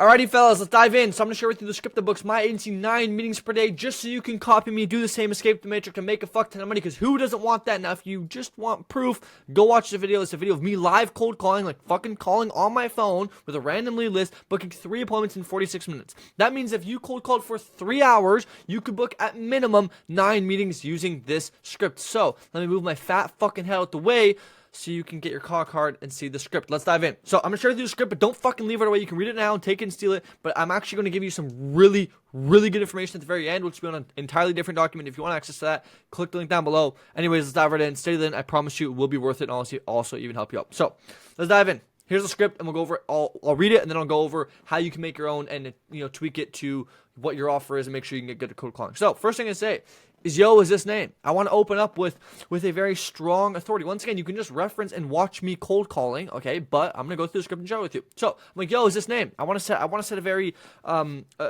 Alrighty, fellas, let's dive in. So I'm going to share with you the script that books my agency 9 meetings per day just so you can copy me, do the same, escape the matrix, and make a fuck ton of money, because who doesn't want that? Now, if you just want proof, go watch the video. It's a video of me live cold calling, like fucking calling on my phone with a random lead list, booking 3 appointments in 46 minutes. That means if you cold called for 3 hours, you could book at minimum 9 meetings using this script. So let me move my fat fucking head out the way so you can get your call card and see the script. Let's dive in. So I'm going to share with you the script, but don't fucking leave it away. You can read it now and take it and steal it, but I'm actually going to give you some really good information at the very end, which will be on an entirely different document. If you want access to that, click the link down below. Anyways, let's dive right in. Stay in. I promise you it will be worth it, and also even help you out. So let's dive in. Here's the script, and we'll go over it. I'll read it, and then I'll go over how you can make your own and tweak it to what your offer is and make sure you can get good at cold calling. So first thing I say is, yo, is this name? I want to open up with a very strong authority. Once again, you can just reference and watch me cold calling, okay? But I'm gonna go through the script and share it with you. So I'm like, yo, is this name? I want to set a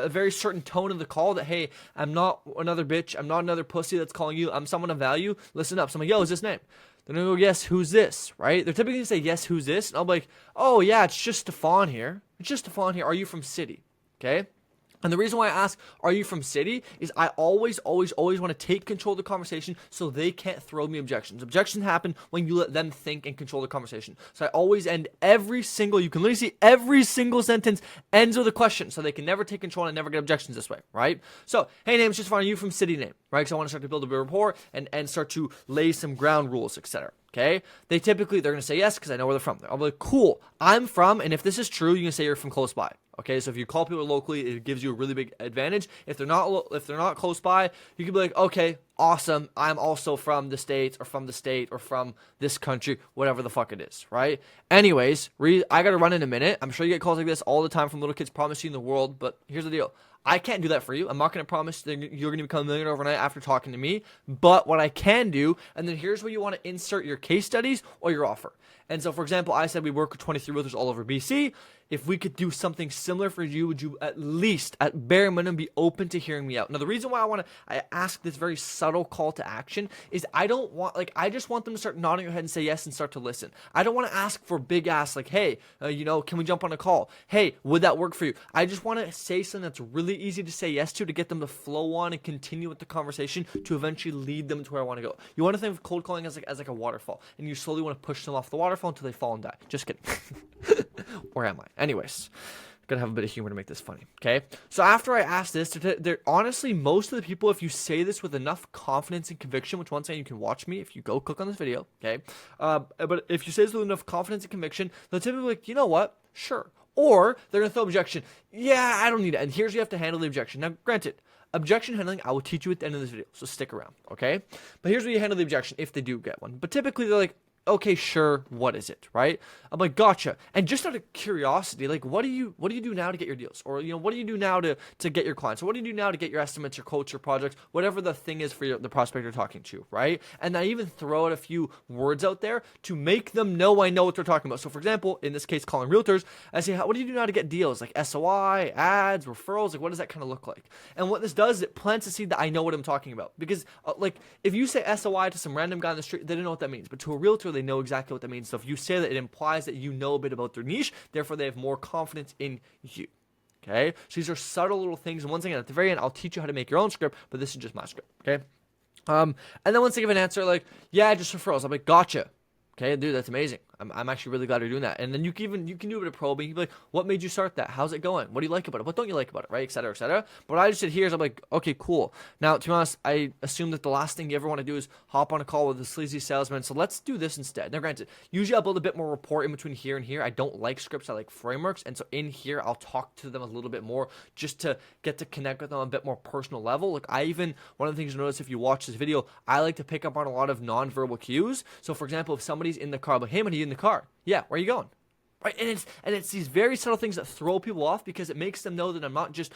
very certain tone of the call that, hey, I'm not another bitch. I'm not another pussy that's calling you. I'm someone of value. Listen up. So I'm like, yo, is this name? They're gonna go, yes, who's this? Right? They're typically gonna say, yes, who's this? And I'll be like, oh yeah, it's just Stefan here. It's just Stefan here. Are you from city? Okay. And the reason why I ask, are you from city, is I always want to take control of the conversation so they can't throw me objections. Objections happen when you let them think and control the conversation. So I always end you can literally see every single sentence ends with a question, so they can never take control and never get objections this way, right? So, hey, name's just fine. Are you from city name, right? Because I want to start to build a bit of rapport and start to lay some ground rules, etc. Okay? They're going to say yes because I know where they're from. I'll be like, cool, I'm from, and if this is true, you can say you're from close by. Okay, so if you call people locally, it gives you a really big advantage. If they're not close by, you can be like, okay, awesome, I'm also from the States or from the state or from this country, whatever the fuck it is, right? Anyways, I gotta run in a minute. I'm sure you get calls like this all the time from little kids promising the world, but here's the deal. I can't do that for you. I'm not going to promise that you're going to become a millionaire overnight after talking to me. But what I can do, and then here's where you want to insert your case studies or your offer. And so, for example, I said we work with 23 realtors all over BC. If we could do something similar for you, would you at least, at bare minimum, be open to hearing me out? Now, the reason why I ask this very subtle call to action is I just want them to start nodding their head and say yes and start to listen. I don't want to ask for big ass like, hey, can we jump on a call? Hey, would that work for you? I just want to say something that's really easy to say yes to get them to flow on and continue with the conversation to eventually lead them to where I want to go. You want to think of cold calling as like a waterfall, and you slowly want to push them off the waterfall until they fall and die. Just kidding. Where am I? Anyways, gotta have a bit of humor to make this funny, okay? So after I ask this, they're honestly, most of the people, if you say this with enough confidence and conviction, which once again, you can watch me if you go click on this video, okay? But if you say this with enough confidence and conviction, they'll typically be like, you know what? Sure. Or they're gonna throw objection. Yeah, I don't need it. And here's how you have to handle the objection. Now, granted, objection handling, I will teach you at the end of this video, so stick around, okay? But here's where you handle the objection if they do get one. But typically, they're like, okay, sure, what is it, right? I'm like, gotcha. And just out of curiosity, like, what do you do now to get your deals? Or, what do you do now to get your clients? Or what do you do now to get your estimates, your quotes, your projects, whatever the thing is for the prospect you're talking to, right? And I even throw out a few words out there to make them know I know what they're talking about. So, for example, in this case, calling realtors, I say, what do you do now to get deals? Like SOI, ads, referrals, like, what does that kind of look like? And what this does, it plants a seed that I know what I'm talking about. Because, if you say SOI to some random guy on the street, they don't know what that means. But to a realtor, they know exactly what that means. So if you say that, it implies that you know a bit about their niche, therefore they have more confidence in you. Okay? So these are subtle little things, and once again, at the very end, I'll teach you how to make your own script, but this is just my script. Okay? And then once they give an answer like, yeah, just referrals, I'm like, gotcha. Okay, dude, that's amazing. I'm actually really glad you're doing that. And then you can do a bit of probing. You can be like, what made you start that? How's it going? What do you like about it? What don't you like about it? Right, etc., etc. But what I just did here is I'm like, okay, cool. Now, to be honest, I assume that the last thing you ever want to do is hop on a call with a sleazy salesman. So let's do this instead. Now, granted, usually I'll build a bit more rapport in between here and here. I don't like scripts. I like frameworks. And so in here, I'll talk to them a little bit more just to get to connect with them on a bit more personal level. Like one of the things you notice if you watch this video, I like to pick up on a lot of nonverbal cues. So for example, if somebody's in the car, I'm like, hey, man, are you in the car? Yeah, where are you going? Right, and it's these very subtle things that throw people off because it makes them know that I'm not just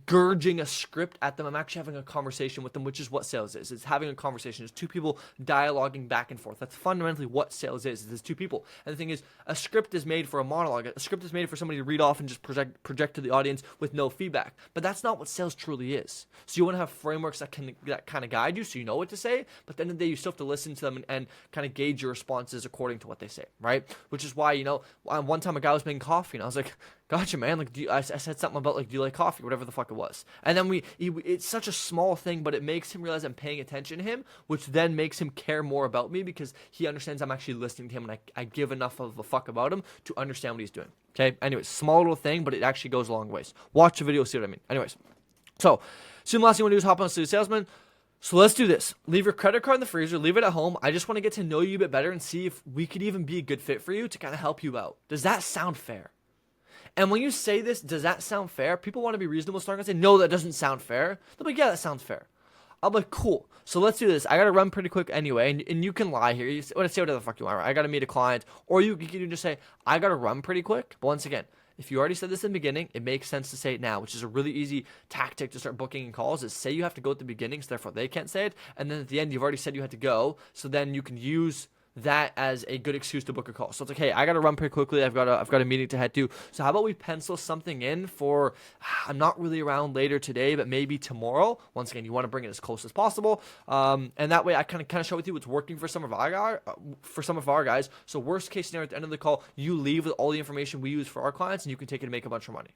gurging a script at them. I'm actually having a conversation with them, which is what sales is. It's having a conversation. It's two people dialoguing back and forth. That's fundamentally what sales is. It's two people. And the thing is, a script is made for a monologue. A script is made for somebody to read off and just project to the audience with no feedback. But that's not what sales truly is. So you want to have frameworks that kind of guide you so you know what to say, but at the end of the day, you still have to listen to them and kind of gauge your responses according to what they say, right? Which is why, one time a guy was making coffee, and I was like, gotcha, man. Like, I said something about, like, do you like coffee? Whatever the fuck it was. And then it's such a small thing, but it makes him realize I'm paying attention to him, which then makes him care more about me because he understands I'm actually listening to him, and I give enough of a fuck about him to understand what he's doing. Okay? Anyways, small little thing, but it actually goes a long ways. Watch the video, see what I mean. Anyways, so the last thing you want to do is hop on Sleazy Salesman. So let's do this. Leave your credit card in the freezer. Leave it at home. I just want to get to know you a bit better and see if we could even be a good fit for you to kind of help you out. Does that sound fair? And when you say this, does that sound fair? People want to be reasonable. So they're going to say, no, that doesn't sound fair. They'll be like, yeah, that sounds fair. I'll be like, cool. So let's do this. I got to run pretty quick anyway. And you can lie here. You say whatever the fuck you want. Right? I got to meet a client. Or you can just say, I got to run pretty quick. But once again, if you already said this in the beginning, it makes sense to say it now, which is a really easy tactic to start booking calls, is say you have to go at the beginning, so therefore they can't say it, and then at the end you've already said you had to go, so then you can use that as a good excuse to book a call. So it's like, hey, I gotta run pretty quickly. I've got a meeting to head to. So how about we pencil something in for, I'm not really around later today, but maybe tomorrow. Once again, you want to bring it as close as possible, and that way I kind of share with you what's working for some of our guys. So worst case scenario, at the end of the call, you leave with all the information we use for our clients, and you can take it and make a bunch of money.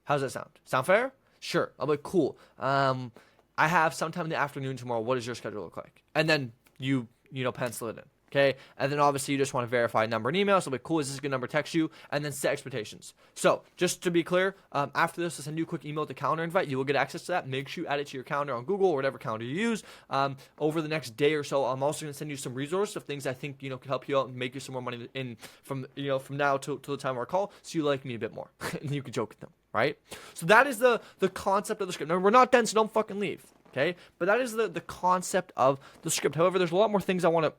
How's that sound? Sound fair? Sure. I'm like, cool. I have sometime in the afternoon tomorrow. What does your schedule look like? And then you pencil it in. Okay, and then obviously you just want to verify number and email. So, like, cool, is this a good number to text you? And then set expectations. So, just to be clear, after this, I'll send you a quick email with the calendar invite. You will get access to that. Make sure you add it to your calendar on Google or whatever calendar you use. Over the next day or so, I'm also going to send you some resources of things I think could help you out and make you some more money from now till the time of our call. So you like me a bit more, and you can joke with them, right? So that is the concept of the script. Now, we're not done, so don't fucking leave. Okay, but that is the concept of the script. However, there's a lot more things I want to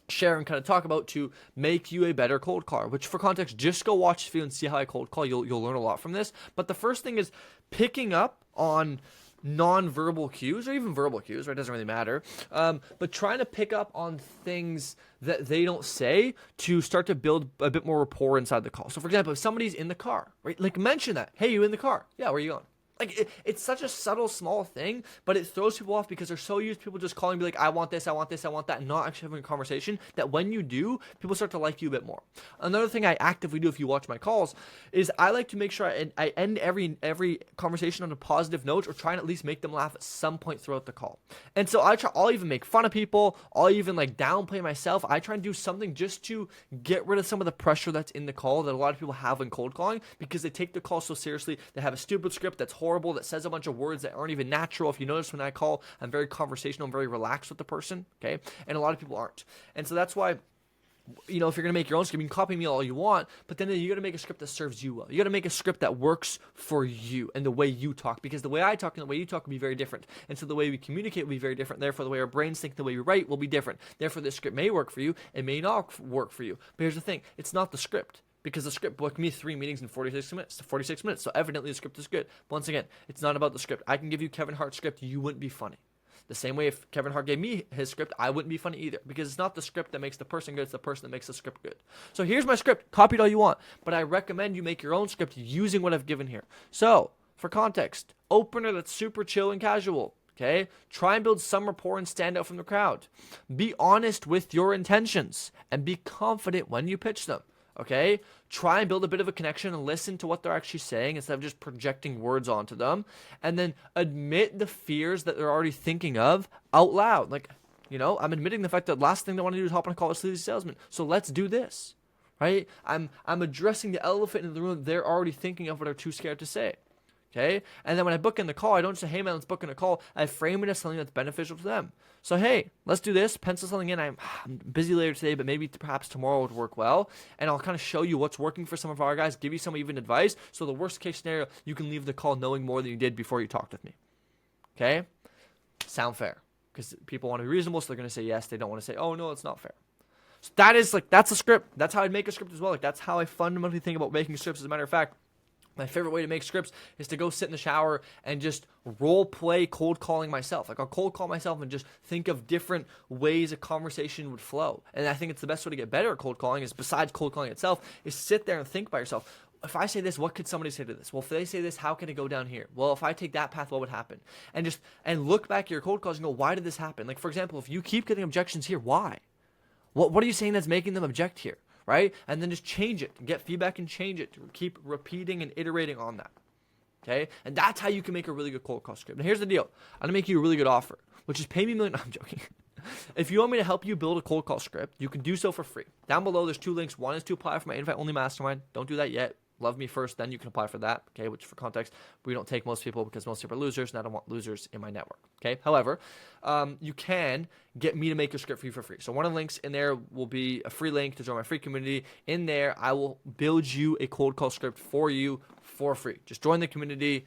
share and kind of talk about to make you a better cold caller, which for context, just go watch this video and see how I cold call. You'll learn a lot from this. But the first thing is picking up on non-verbal cues or even verbal cues, right? It doesn't really matter. But trying to pick up on things that they don't say to start to build a bit more rapport inside the call. So for example, if somebody's in the car, right? Like mention that, hey, you in the car? Yeah, where are you going? Like, it's such a subtle, small thing, but it throws people off because they're so used to people just calling and be like, I want this, I want this, I want that, and not actually having a conversation, that when you do, people start to like you a bit more. Another thing I actively do if you watch my calls is I like to make sure I end every conversation on a positive note or try and at least make them laugh at some point throughout the call. And so I'll even make fun of people, I'll even like downplay myself. I try and do something just to get rid of some of the pressure that's in the call that a lot of people have in cold calling because they take the call so seriously. They have a stupid script that's horrible, that says a bunch of words that aren't even natural. If you notice when I call, I'm very conversational, I'm very relaxed with the person, okay? And a lot of people aren't. And so that's why, if you're going to make your own script, you can copy me all you want, but then you got to make a script that serves you well. You got to make a script that works for you and the way you talk, because the way I talk and the way you talk will be very different. And so the way we communicate will be very different. Therefore, the way our brains think, the way we write will be different. Therefore, this script may work for you. It may not work for you. But here's the thing. It's not the script. Because the script booked me 3 meetings in 46 minutes. So evidently the script is good. But once again, it's not about the script. I can give you Kevin Hart's script. You wouldn't be funny. The same way if Kevin Hart gave me his script, I wouldn't be funny either. Because it's not the script that makes the person good. It's the person that makes the script good. So here's my script. Copy it all you want. But I recommend you make your own script using what I've given here. So, for context, opener that's super chill and casual. Okay? Try and build some rapport and stand out from the crowd. Be honest with your intentions. And be confident when you pitch them. Okay? Try and build a bit of a connection and listen to what they're actually saying instead of just projecting words onto them. And then admit the fears that they're already thinking of out loud. Like, I'm admitting the fact that last thing they want to do is hop on a call with a sleazy salesman. So let's do this. Right? I'm addressing the elephant in the room they're already thinking of but are too scared to say. Okay? And then when I book in the call, I don't say, hey man, let's book in a call. I frame it as something that's beneficial to them. So hey, let's do this. Pencil something in. I'm busy later today, but maybe perhaps tomorrow would work well. And I'll kind of show you what's working for some of our guys, give you some even advice. So the worst case scenario, you can leave the call knowing more than you did before you talked with me. Okay? Sound fair. Because people want to be reasonable, so they're going to say yes. They don't want to say, oh no, it's not fair. So that's a script. That's how I'd make a script as well. Like that's how I fundamentally think about making scripts. As a matter of fact, my favorite way to make scripts is to go sit in the shower and just role play cold calling myself. Like I'll cold call myself and just think of different ways a conversation would flow. And I think it's the best way to get better at cold calling is, besides cold calling itself, is sit there and think by yourself. If I say this, what could somebody say to this? Well, if they say this, how can it go down here? Well, if I take that path, what would happen? And look back at your cold calls and go, why did this happen? Like for example, if you keep getting objections here, why? What are you saying that's making them object here? right? And then just change it, get feedback and change it. Keep repeating and iterating on that. Okay, and that's how you can make a really good cold call script. Now here's the deal: I'm gonna make you a really good offer, which is pay me $1 million. No, I'm joking. If you want me to help you build a cold call script, you can do so for free. Down below, there's 2 links. One is to apply for my invite-only mastermind. Don't do that yet. Love me first, then you can apply for that. Okay, which for context, we don't take most people because most people are losers, and I don't want losers in my network. Okay, however, you can get me to make your script for you for free. So one of the links in there will be a free link to join my free community. In there, I will build you a cold call script for you for free. Just join the community.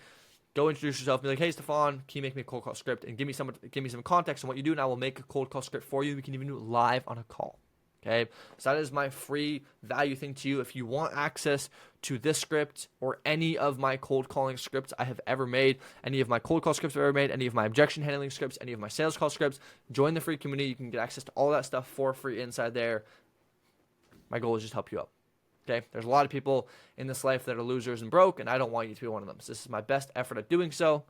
Go introduce yourself. Be like, hey, Stefan, can you make me a cold call script? And give me some context on what you do, and I will make a cold call script for you. We can even do it live on a call. Okay, so that is my free value thing to you. If you want access to this script or any of my cold calling scripts I have ever made, any of my cold call scripts I've ever made, any of my objection handling scripts, any of my sales call scripts, join the free community. You can get access to all that stuff for free inside there. My goal is just to help you out. Okay, there's a lot of people in this life that are losers and broke, and I don't want you to be one of them. So this is my best effort at doing so.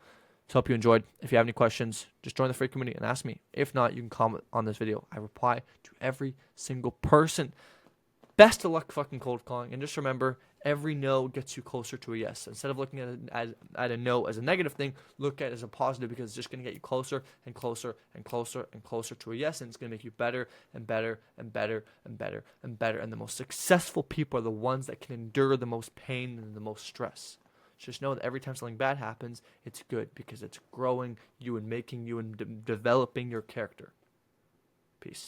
So hope you enjoyed. If you have any questions, just join the free community and ask me. If not, you can comment on this video. I reply to every single person. Best of luck fucking cold calling. And just remember, every no gets you closer to a yes. Instead of looking at a no as a negative thing, look at it as a positive, because it's just going to get you closer and closer and closer and closer to a yes. And it's going to make you better and better and better and better and better. And the most successful people are the ones that can endure the most pain and the most stress. Just know that every time something bad happens, it's good, because it's growing you and making you and developing your character. Peace.